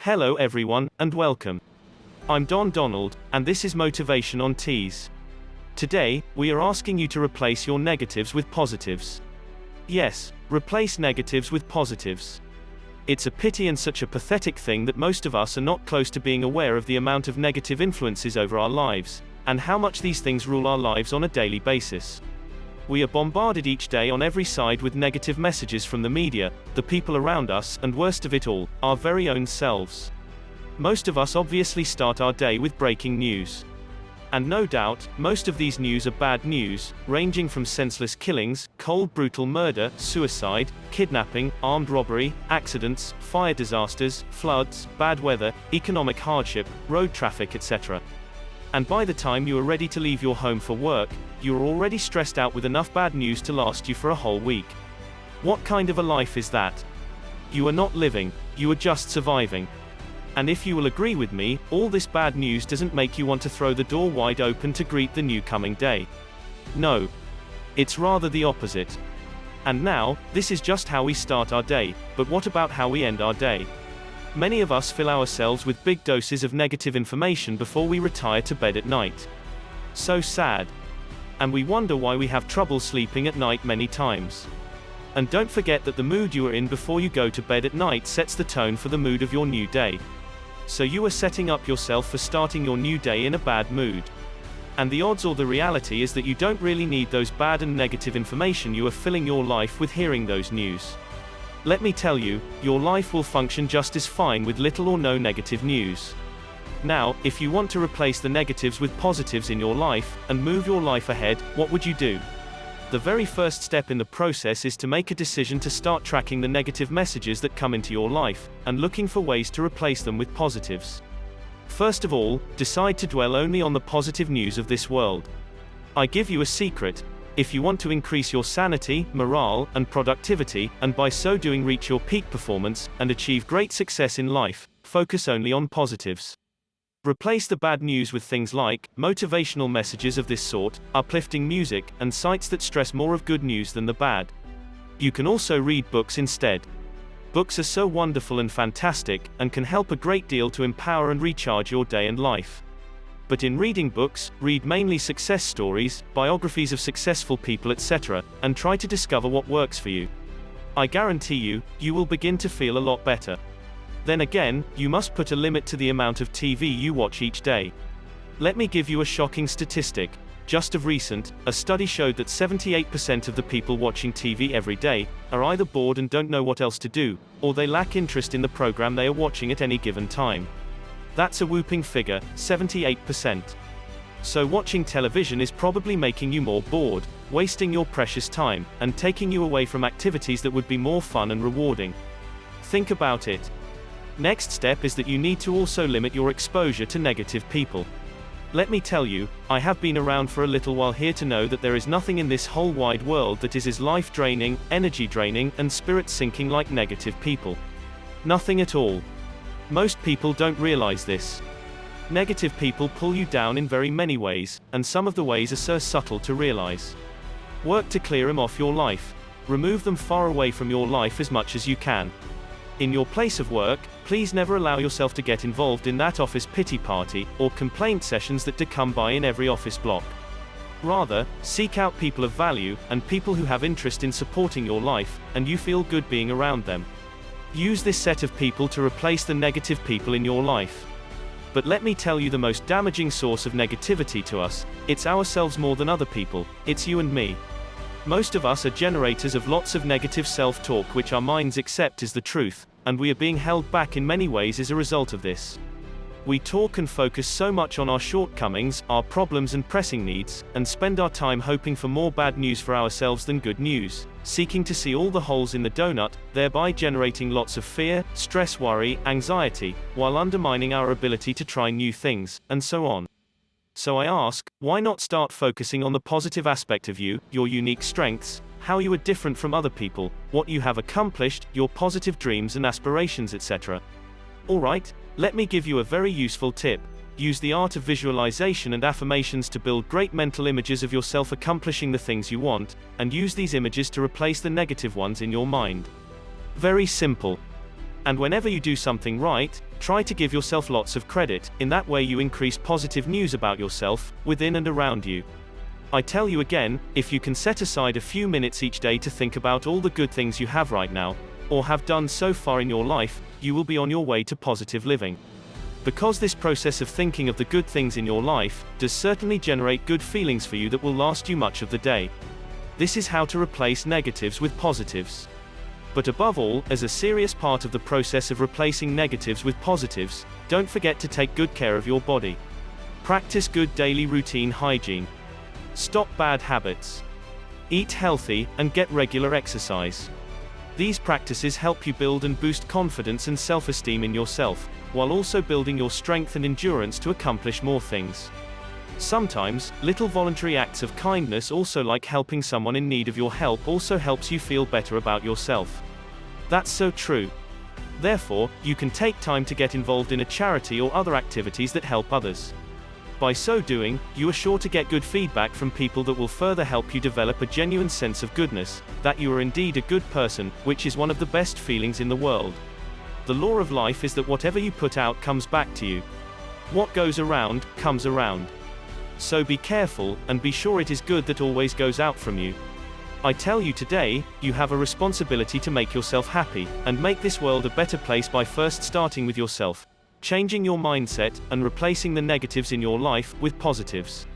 Hello everyone, and welcome. I'm Don Donald, and this is Motivation on Tees. Today, we are asking you to replace your negatives with positives. Yes, replace negatives with positives. It's a pity and such a pathetic thing that most of us are not close to being aware of the amount of negative influences over our lives, and how much these things rule our lives on a daily basis. We are bombarded each day on every side with negative messages from the media, the people around us, and worst of it all, our very own selves. Most of us obviously start our day with breaking news. And no doubt, most of these news are bad news, ranging from senseless killings, cold brutal murder, suicide, kidnapping, armed robbery, accidents, fire disasters, floods, bad weather, economic hardship, road traffic, etc. And by the time you are ready to leave your home for work, you are already stressed out with enough bad news to last you for a whole week. What kind of a life is that? You are not living, you are just surviving. And if you will agree with me, all this bad news doesn't make you want to throw the door wide open to greet the new coming day. No. It's rather the opposite. And now, this is just how we start our day, but what about how we end our day? Many of us fill ourselves with big doses of negative information before we retire to bed at night. So sad. And we wonder why we have trouble sleeping at night many times. And don't forget that the mood you are in before you go to bed at night sets the tone for the mood of your new day. So you are setting up yourself for starting your new day in a bad mood. And the odds or the reality is that you don't really need those bad and negative information. You are filling your life with hearing those news. Let me tell you, your life will function just as fine with little or no negative news. Now, if you want to replace the negatives with positives in your life, and move your life ahead, what would you do? The very first step in the process is to make a decision to start tracking the negative messages that come into your life, and looking for ways to replace them with positives. First of all, decide to dwell only on the positive news of this world. I give you a secret. If you want to increase your sanity, morale, and productivity, and by so doing reach your peak performance, and achieve great success in life, focus only on positives. Replace the bad news with things like motivational messages of this sort, uplifting music, and sites that stress more of good news than the bad. You can also read books instead. Books are so wonderful and fantastic, and can help a great deal to empower and recharge your day and life. But in reading books, read mainly success stories, biographies of successful people, etc., and try to discover what works for you. I guarantee you, you will begin to feel a lot better. Then again, you must put a limit to the amount of TV you watch each day. Let me give you a shocking statistic. Just of recent, a study showed that 78% of the people watching TV every day are either bored and don't know what else to do, or they lack interest in the program they are watching at any given time. That's a whooping figure, 78%. So watching television is probably making you more bored, wasting your precious time, and taking you away from activities that would be more fun and rewarding. Think about it. Next step is that you need to also limit your exposure to negative people. Let me tell you, I have been around for a little while here to know that there is nothing in this whole wide world that is as life-draining, energy-draining, and spirit-sinking like negative people. Nothing at all. Most people don't realize this. Negative people pull you down in very many ways, and some of the ways are so subtle to realize. Work to clear them off your life. Remove them far away from your life as much as you can. In your place of work, please never allow yourself to get involved in that office pity party, or complaint sessions that do come by in every office block. Rather, seek out people of value, and people who have interest in supporting your life, and you feel good being around them. Use this set of people to replace the negative people in your life. But let me tell you the most damaging source of negativity to us, it's ourselves more than other people, it's you and me. Most of us are generators of lots of negative self-talk which our minds accept as the truth, and we are being held back in many ways as a result of this. We talk and focus so much on our shortcomings, our problems and pressing needs, and spend our time hoping for more bad news for ourselves than good news, seeking to see all the holes in the donut, thereby generating lots of fear, stress, worry, anxiety, while undermining our ability to try new things, and so on. So I ask, why not start focusing on the positive aspect of you, your unique strengths, how you are different from other people, what you have accomplished, your positive dreams and aspirations, etc. Alright, let me give you a very useful tip. Use the art of visualization and affirmations to build great mental images of yourself accomplishing the things you want, and use these images to replace the negative ones in your mind. Very simple. And whenever you do something right, try to give yourself lots of credit. In that way you increase positive news about yourself, within and around you. I tell you again, if you can set aside a few minutes each day to think about all the good things you have right now, or have done so far in your life, you will be on your way to positive living. Because this process of thinking of the good things in your life, does certainly generate good feelings for you that will last you much of the day. This is how to replace negatives with positives. But above all, as a serious part of the process of replacing negatives with positives, don't forget to take good care of your body. Practice good daily routine hygiene. Stop bad habits. Eat healthy, and get regular exercise. These practices help you build and boost confidence and self-esteem in yourself, while also building your strength and endurance to accomplish more things. Sometimes, little voluntary acts of kindness, also like helping someone in need of your help, also helps you feel better about yourself. That's so true. Therefore, you can take time to get involved in a charity or other activities that help others. By so doing, you are sure to get good feedback from people that will further help you develop a genuine sense of goodness, that you are indeed a good person, which is one of the best feelings in the world. The law of life is that whatever you put out comes back to you. What goes around, comes around. So be careful, and be sure it is good that always goes out from you. I tell you today, you have a responsibility to make yourself happy, and make this world a better place by first starting with yourself, changing your mindset, and replacing the negatives in your life with positives.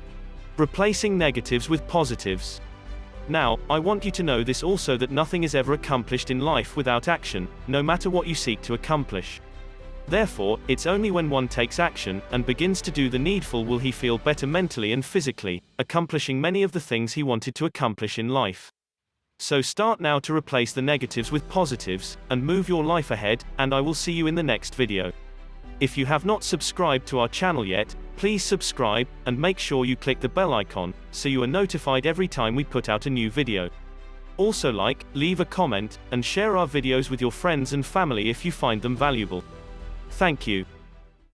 Replacing negatives with positives. Now, I want you to know this also, that nothing is ever accomplished in life without action, no matter what you seek to accomplish. Therefore, it's only when one takes action, and begins to do the needful, will he feel better mentally and physically, accomplishing many of the things he wanted to accomplish in life. So start now to replace the negatives with positives, and move your life ahead, and I will see you in the next video. If you have not subscribed to our channel yet, please subscribe, and make sure you click the bell icon, so you are notified every time we put out a new video. Also like, leave a comment, and share our videos with your friends and family if you find them valuable. Thank you.